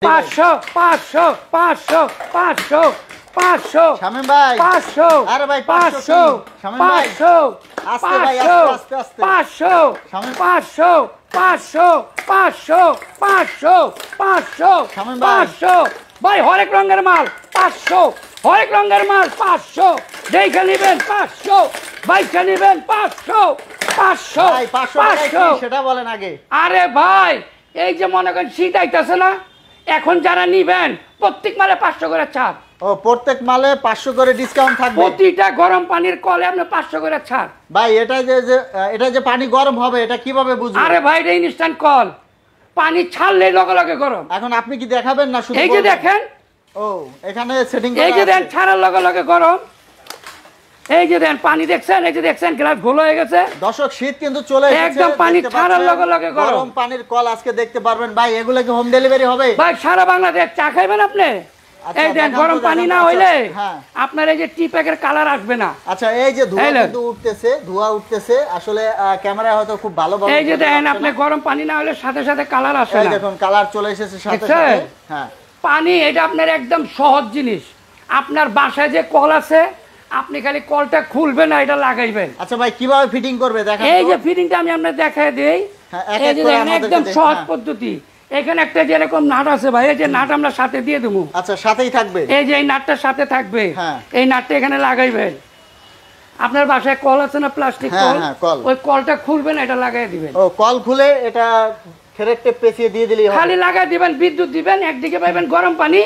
500 500 500 500 500 শামীম ভাই 500 আরে ভাই 500 শামীম ভাই 500 আস্তে ভাই আস্তে আস্তে 500 500 500 500 500 500 শামীম ভাই 500 ভাই হরেক রঙের মাল 500 হরেক রঙের মাল 500 দেখে নেবেন 500 বাইকে নেবেন 500 500 ভাই 500 টাকা কি সেটা বলেন আগে। আরে ভাই এই যে মনে করেন শীত আইতাছে না, এখন যারা নিবেন প্রত্যেক মালে 500 করে ছাড়। ও প্রত্যেক মালে 500 করে ডিসকাউন্ট থাকবে। প্রতিটা গরম পানির কলে আপনি 500 করে ছাড়। ভাই এটা যে পানি গরম হবে এটা কিভাবে বুঝবো? আরে ভাই এটা ইনস্ট্যান্ট কল, পানি ছাড়লে লগে লগে গরম। এখন আপনি কি দেখাবেন না শুধু? এই যে দেখেন, ও এখানে সেটিং করা আছে। এই যে দেন ছাড়ার লগে লগে গরম। এই যে দেন পানি দেখছেন, এই যে দেখছেন গ্লাস গোল হয়ে গেছে। দর্শক শীত কিন্তু চলে এসেছে, একদম পানি ছাড়ার লগে লগে গরম পানির কল আজকে দেখতে পারবেন। ভাই এগুলো কি হোম ডেলিভারি হবে? ভাই সারা বাংলাদেশ চা খাইবেন আপনি? এই দেন গরম পানি না হইলে আপনার এই যে টি প্যাকের কালার আসবে না। আচ্ছা এই যে ধোঁয়া কিন্তু উঠতেছে, ধোঁয়া উঠতেছে, আসলে ক্যামেরায় হয়তো খুব ভালো ভাবে এই যে দেন আপনি গরম পানি না হলে সাথে সাথে কালার আসে না। এই দেখুন কালার চলে এসেছে সাথে সাথে। হ্যাঁ পানি এটা আপনার একদম সহজ জিনিস। আপনার বাসায় যে কল আছে আপনি খালি কলটা খুলবেন আর এটা লাগাইবেন। আচ্ছা ভাই কিভাবে ফিটিং করবে দেখেন। এই যে ফিটিংটা আমি আপনাদের দেখায় দেই। এই যে দেখেন একদম সহজ পদ্ধতি। এখানে একটা যেরকম নাট আছে ভাই, এই যে নাট আমরা সাথে দিয়ে দেবো। আচ্ছা সাথেই থাকবে, এই যে এই নাটটার সাথে থাকবে। এই নাটটা এখানে লাগাইবেন। আপনার বাসায় কল আছে না প্লাস্টিক কল, ওই কলটা খুলবেন এটা লাগাই দিবেন। ও কল খুলে এটা ফেরেট টেপ পেঁচিয়ে দিয়ে দিলেই হবে। খালি লাগাই দিবেন, বিদ্যুৎ দিবেন, একদিকে পাবেন গরম পানি,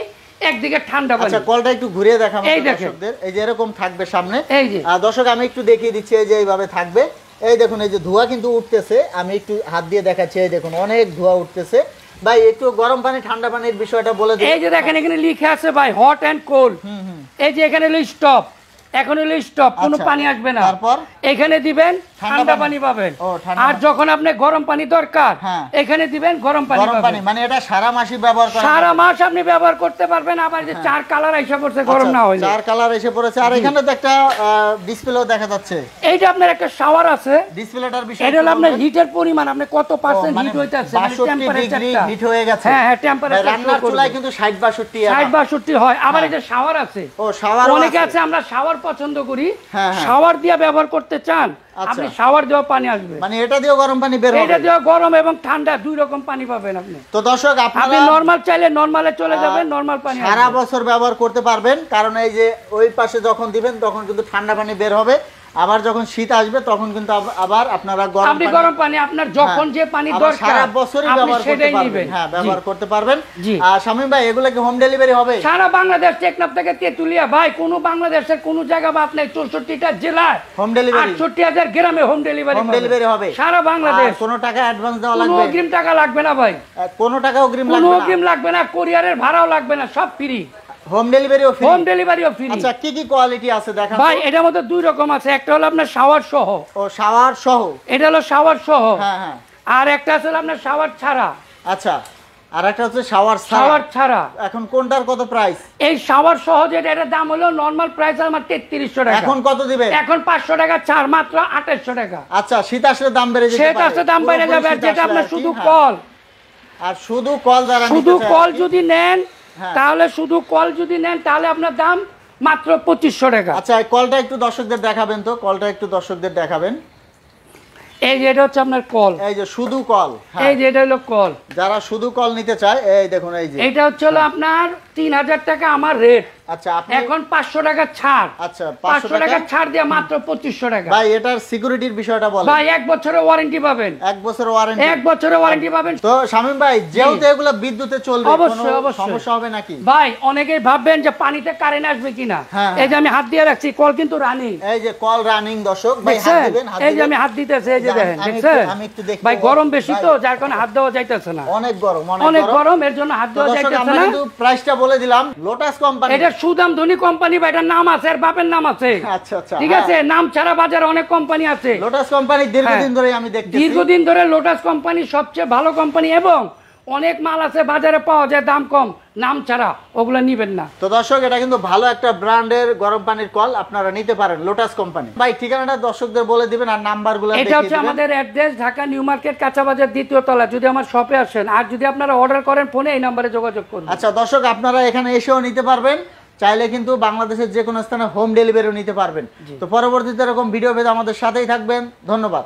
একদিকে ঠান্ডা পানি। আচ্ছা কলটা একটু ঘুরিয়ে দেখাবো দর্শকদের। এই যে এরকম থাকবে সামনে। এই যে দর্শক আমি একটু দেখিয়ে দিচ্ছি, এই যে এইভাবে থাকবে। এই দেখুন এই যে ধোঁয়া কিন্তু উঠতেছে, আমি একটু হাত দিয়ে দেখাচ্ছি। এই দেখুন অনেক ধোঁয়া উঠতেছে। ভাই একটু গরম পানি ঠান্ডা পানির বিষয়টা বলে দিন। এই যে দেখেন এখানে লিখে আছে ভাই হট এন্ড কোল্ড। এই যে এখানে হলো স্টপ, এখন হলো স্টপ, কোনো পানি আসবে না। তারপর এখানে দিবেন ঠান্ডা পানি পাবেন। আর যখন আপনি গরম পানি দরকার এখানে দিবেন গরম পানি পাবেন। মানে এটা সারা মাসই ব্যবহার করা, সারা মাস আপনি ব্যবহার করতে পারবেন। আবার যে চার কালার এসে পড়ছে গরম না হইলে, চার কালার এসে পড়েছে। আর এখানে তো একটা ডিসপ্লেও দেখা যাচ্ছে। এইটা আপনার একটা শাওয়ার আছে, ডিসপ্লেটার বিষয় এটা হলো আপনার হিটের পরিমাণ, আপনি কত পার্সেন্ট হিট হইতাছে, মানে টেম্পারেচারটা হিট হয়ে গেছে। হ্যাঁ টেম্পারেচার রান্নার চুলায় কিন্তু 60-62 হয়। আবার এই যে শাওয়ার আছে, ও শাওয়ার অনেকে আছে আমরা শাওয়ার পছন্দ করি, শাওয়ার দিয়ে ব্যবহার করতে চান, আপনি শাওয়ার দিয়েও পানি আসবে। মানে এটা দিয়েও গরম পানি বের হবে? এটা দিয়েও গরম এবং ঠান্ডা দুই রকম পানি পাবেন আপনি। তো দর্শক আপনি নরমাল চাইলে নরমালে চলে যাবেন, নরমাল পানি সারা বছর ব্যবহার করতে পারবেন। কারণ এই যে ওই পাশে যখন দিবেন তখন কিন্তু ঠান্ডা পানি বের হবে, আবার যখন শীত আসবে তখন কিন্তু আবার আপনারা গরম পানি আপনার যখন যে পানি দরকার সারা বছরই ব্যবহার করতে পারবেন। হ্যাঁ ব্যবহার করতে পারবেন। আর শামীম ভাই এগুলো কি হোম ডেলিভারি হবে? সারা বাংলাদেশ, টেকনাফ থেকে তেতুলিয়া ভাই, কোন বাংলাদেশের কোন জায়গা বা আপনি 64টা জেলায় হোম ডেলিভারি, 68,000 গ্রামে হোম ডেলিভারি হবে সারা বাংলাদেশ। কোনো টাকা অ্যাডভান্স দেওয়া লাগবে? কোনো অগ্রিম টাকা লাগবে না ভাই, কোনো টাকা অগ্রিম লাগবে না, কোনো অগ্রিম লাগবে না, কুরিয়ারের ভাড়াও লাগবে না, সব ফ্রি। হোম ডেলিভারিও ফ্রি? হোম ডেলিভারিও ফ্রি। আচ্ছা কি কি কোয়ালিটি আছে দেখান ভাই। এটার মধ্যে দুই রকম আছে, একটা হলো আপনার শাওয়ার সহ। ও শাওয়ার সহ, এটা হলো শাওয়ার সহ। হ্যাঁ। আর একটা আছে আপনার শাওয়ার ছাড়া। আচ্ছা আর একটা হচ্ছে শাওয়ার ছাড়া। এখন কোনটার কত প্রাইস? এই শাওয়ার সহ যেটা, এটার দাম হলো নরমাল প্রাইস আমার 3300 টাকা। এখন কত দিবে? এখন 500 টাকা ছাড়, মাত্র 2800 টাকা। আচ্ছা শীত আসলে দাম বেড়ে যাবে? শীত আসলে দাম বেড়ে যাবে। যেটা আপনার শুধু কল, আর শুধু কল দ্বারা, শুধু কল যদি নেন তাহলে, শুধু কল যদি নেন তাহলে আপনার দাম মাত্র 2500 টাকা। আচ্ছা কলটা একটু দর্শকদের দেখাবেন তো, কলটা একটু দর্শকদের দেখাবেন। এই যে এটা হচ্ছে আপনার কল, এই যে শুধু কল, এই যে এটা হলো কল। যারা শুধু কল নিতে চায় এই দেখুন, এই যে এটা হচ্ছে হলো আপনার 3000 টাকা আমার রেট। আচ্ছা আপনি এখন 500 টাকা ছাড়। আচ্ছা 500 টাকা ছাড় দিয়ে মাত্র 2500 টাকা। ভাই এটার সিকিউরিটির বিষয়টা বলেন। ভাই 1 বছরের ওয়ারেন্টি পাবেন। 1 বছরের ওয়ারেন্টি? 1 বছরের ওয়ারেন্টি পাবেন। তো শামীম ভাই যেহেতু এগুলো বিদ্যুতে চলবে, অবশ্যই কোনো সমস্যা হবে নাকি? ভাই অনেকেই ভাববেন যে পানিতে কারেন্ট আসবে কিনা। এই যে আমি হাত দিয়ে রাখছি, কল কিন্তু রানিং। এই যে কল রানিং দর্শক, ভাই হাত দিবেন, এই যে আমি হাত দিতেছি, এই যে দেখেন, দেখছেন? আমি একটু দেখি। ভাই গরম বেশি তো, যার কারণে হাত দেওয়া যাইতেছে না। অনেক গরম, অনেক গরম, এর জন্য হাত দেওয়া যাইতেছে না। আমরা কিন্তু প্রাইসটা বলে দিলাম। লোটাস কোম্পানি, এটা সুদাম ধনী কোম্পানি ভাই, এটার নাম আছে, এর বাপের নাম আছে। আচ্ছা আচ্ছা ঠিক আছে, নাম ছাড়া বাজারে অনেক কোম্পানি আছে। লোটাস কোম্পানি দীর্ঘদিন ধরে আমি দেখতেছি, দীর্ঘদিন ধরে লোটাস কোম্পানি সবচেয়ে ভালো কোম্পানি, এবং অনেক মাল আছে বাজারে পাওয়া যায় দাম কম, নাম ছাড়া ওগুলো নিবেন না। তো দর্শক এটা কিন্তু ভালো একটা ব্র্যান্ডের গরম পানির কল, আপনারা নিতে পারেন লোটাস কোম্পানি। ভাই ঠিকানাটা দর্শকদের বলে দিবেন আর নাম্বারগুলো এটা হচ্ছে আমাদের অ্যাড্রেস ঢাকা নিউ মার্কেট কাঁচা বাজার 2য় তলা। যদি আমার শপে আসেন আর যদি আপনারা অর্ডার করেন ফোনে এই নাম্বারে যোগাযোগ করুন। আচ্ছা দর্শক আপনারা এখানে এসেও নিতে পারবেন, চাইলে কিন্তু বাংলাদেশের যে কোনো স্থানে হোম ডেলিভারিও নিতে পারবেন। তো পরবর্তীতে এরকম ভিডিও পেতে আমাদের সাথেই থাকবেন। ধন্যবাদ।